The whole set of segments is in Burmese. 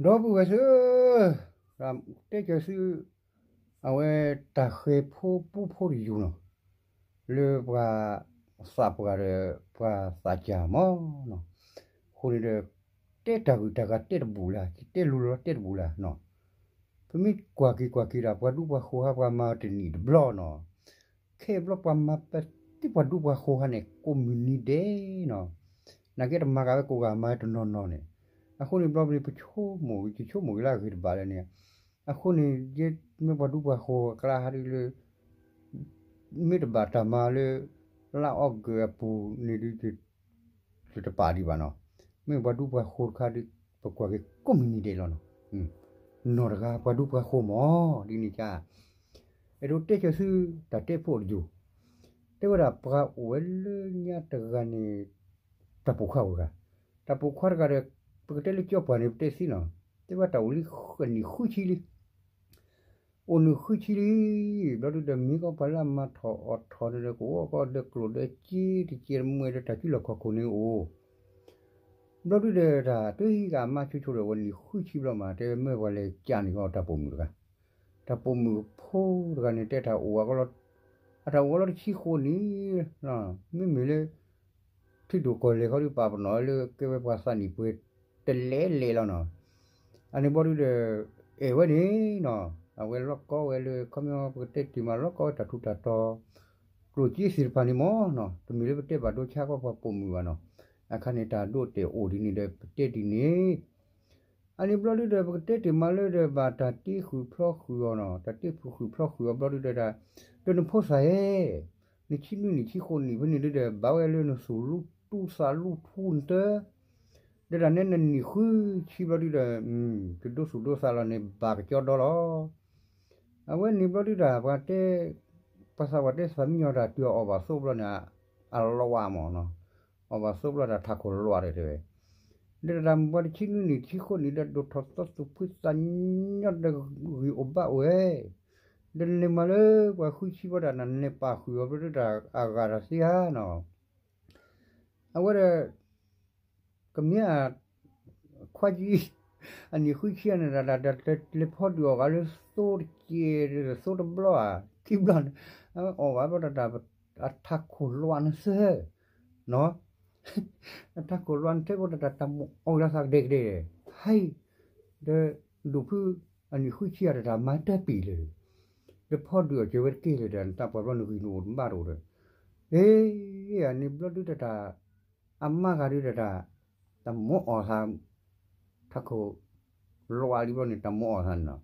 ดอกบัวซื้อรำเด็กจะซื้อเอาไว้ตาเคยผู้ดีอยู่เนาะหรือว่าสับกันเลยว่าสัจจามอเนาะคนเดียวเตะตากุตากาเตะบุลาเตะลุลเตะบุลาเนาะเพิ่งมีกว่ากีราว่าดูว่าเขาว่ามาที่นี่บล้อเนาะแค่บล้อว่ามาเป็นที่ว่าดูว่าเขาเนี่ยคอมมิวนิเดเนาะนักเก็ตมากับกูกับมาตัวน้องเนี่ยအခုနေဘလော့ဘလီပချိုးမို့ချိုးမို့လာခေတပါလေเนี่ยအခုနေဒီမဘဒူဘခိုကလာဟာရီလေမိတဘာတမာလေလာအော့ဂပူနေဒီတပါဒီပါနော်မေဘဒူဘခိုခါဒီပကွာကေကွန်မြူနီတီလောနော်နော်ရကဘဒူဘခိုမောဒီနိချာအဲ့တို့တက်ချစုတတက်ဖို့ဂျူတေဝရပကဝဲလညတကနေတပုခောကတပုခောကရပကတဲလကျော်ပန်တဲ့စီနော်တေဝတာဝလီခနီခုချီလီအိုနခုချီလီဘလဒမီကပလာမထော်တဲ့ကိုကတဲ့ကလိုတဲ့ချီတီချီမွေတဲ့ချီလခခုနေအိုဘလဒတဲ့တာတွေးကမချူချူတဲ့ဝလီခုချီဘလမှာတဲမဲဝလေကြာနေတော့တပုံမူကတပုံမူဖိုးကနေတဲ့တာအိုကလောအတာဝလောချီခိုနီနော်မိလေထိတို့ကိုလေခေါ်ပါပနော်လေကေဝပါစနီပွေတလဲလေလောနော်အနေဘော်ရတဲ့အေဝနေနော်အဝဲလော့ကောဝဲလေခမောပတက်တီမာလော့ကောတထူတတော်ကလူကြီးစီပန်နီမောနော်တမီလေပတက်ပါတို့ချာကောပုံမူပါနော်အခါနေတာတို့တဲ့အိုဒီနေတဲ့ပတက်တီနေအနေဘလော်ရတဲ့ပတက်တီမာလေတဲ့ဘာတာတီခုဖလော့ခုရောနော်တတိဖခုဖလော့ခုရောဘလော်ရတဲ့တာတွန်းဖို့ဆိုင်နိချိနုနိချိခိုနိဘနေတဲ့ဘာဝဲလေနဆူလူတူဆာလူထုန်တဲ့ဒါနဲ့နိခုချီဘရီဒါကဒုစုဒုဆာလာနေဘာကျော်တော့အဝဲနိဘရီဒါဘာတဲ့ပါစဝတ်တဲ့ဆမ်ညောတာပြောအဘဆိုဘလနာအလောဝါမောနော်အဘဆိုဘလတာထခုလောရတယ်ဒါရမ်ဘတ်ချီနုနိချီခိုနိဒါဒုထတ်တ်စုဖိစညတ်ဒဂီအဘဝဲဒါနေမလဲဘာခုချီဘဒါနနေပါခုရဘရီဒါအာဂါရစီဟာနော်အဝဲကမြာခွာကြီးအနိခုချီနေတာဒါလေဖို့ဒီကလည်းစိုးကြီးစိုးဘလောကိဘလန်အော်ဘာဘဒါအထခုလွန်စနော်အထခုလွန်တဲ့ဘဒါတမအော်ရစားဒေဒေဟိုင်ဒေဒူဖူအနိခုချီရတာမတ်တက်ပြီလေလေဖို့ဒီကဝက်ကေလေတန်တပ်ပေါ်လို့နူဘာလို့လေအေးအနိဘလဒူတာအမကရီတာတမောအဟမ်ထခုလောအလီဘလနေတမောအဟန်နော်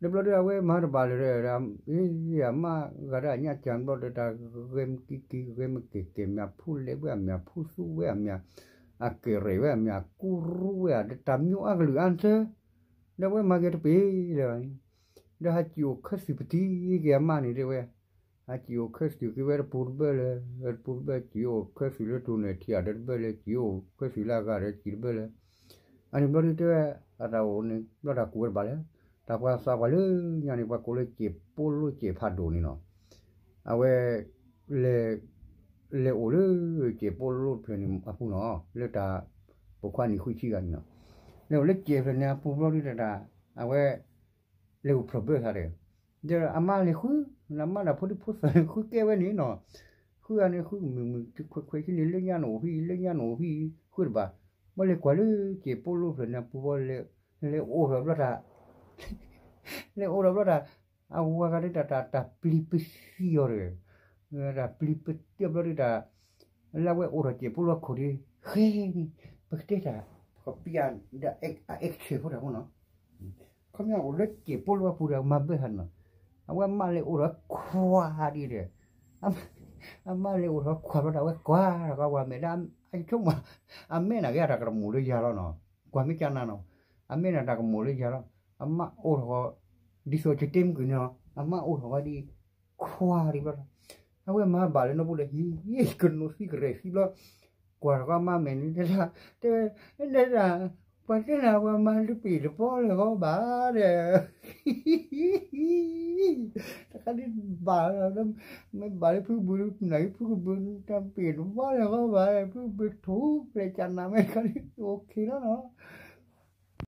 ဒီဘလတွေအဝဲမာဘာလေရမ်အေးအမကရညချန်ဘလတာဂမ်ကီဂမ်ကေမြဖူလေဘမြဖူဆူဝဲမြအကေရေဝဲမြကူရူဝဲတမျိုးအကလူအန်ဆာဒါဝဲမာကက်ပေလေဒါဟာချီယိုခစီပတီကဲမနေတယ်ဝဲအချီယိုခစီကဝဲပူဘဲလေပူဘဲချီယိုခစီလေတူနေတီအဒဘဲလေချီယိုခစီလာကရချီဘဲလေအနိဘရီတဲ့အတာဝနေဘလာကူဘာလေတာကွာစာပါလေညာနေပါကိုလေချေပိုလို့ချေဖတ်ဒိုနေနော်အဝဲလေအိုလေချေပိုလို့ပြနေအပူနော်လက်တာပခွာနီခုချီကန်နော်လေချေဖနေပူလို့ရတာအဝဲလေပရဘဲဟာတယ်ဒါအမလေးခုနမလာဖို့ဖို့ခုကဲဝဲနေနော်ခုအနေခုခွေချင်းလေညာနိုဖီခုဘာမလေးကွာလေချေပိုလို့ပြနေပူလေအိုရဘလာလေအိုရဘလာအဝါကရတာပလီပစီယောရဒါပလီပတီဘလာတာလာဝဲအိုရချေပိုလို့ခိုဒီခေပကတဲ့တာကပြန်ဒါက်ချေဖို့တော့နော်ခမရကိုလက်ချေပိုလို့ပူရမဘဲဟန်နော်အဝဲမလေးအိုရခွာဒီတဲ့အမလေးအိုရခွာတော့ဝဲကွာကွာမေဒမ်အိုက်ချုံမအမေနာကြတာကမူလေးရတော့နော်ကွာမိချနာနော်အမေနာတာကမူလေးရတော့အမအိုရဒီဆိုချတင်ကနော်အမအိုရဒီခွာဒီပါအဝဲမဘာလဲနော်ဘူးလေဟီကနိုစီကရေစီဘလကွာကမမင်းနေတာတဲ့ปัจจุบันว่ามันจะปีละป้อเลยก็บ้าเนี่ยแต่ก็ได้บ้าแล้วไม่บ้าเลยพูดบุญไหนพูดบุญทำปีละป้อเลยก็บ้าเลยพูดบุญถูกเลยจันนะไม่ก็ได้โอเคแล้วเนาะ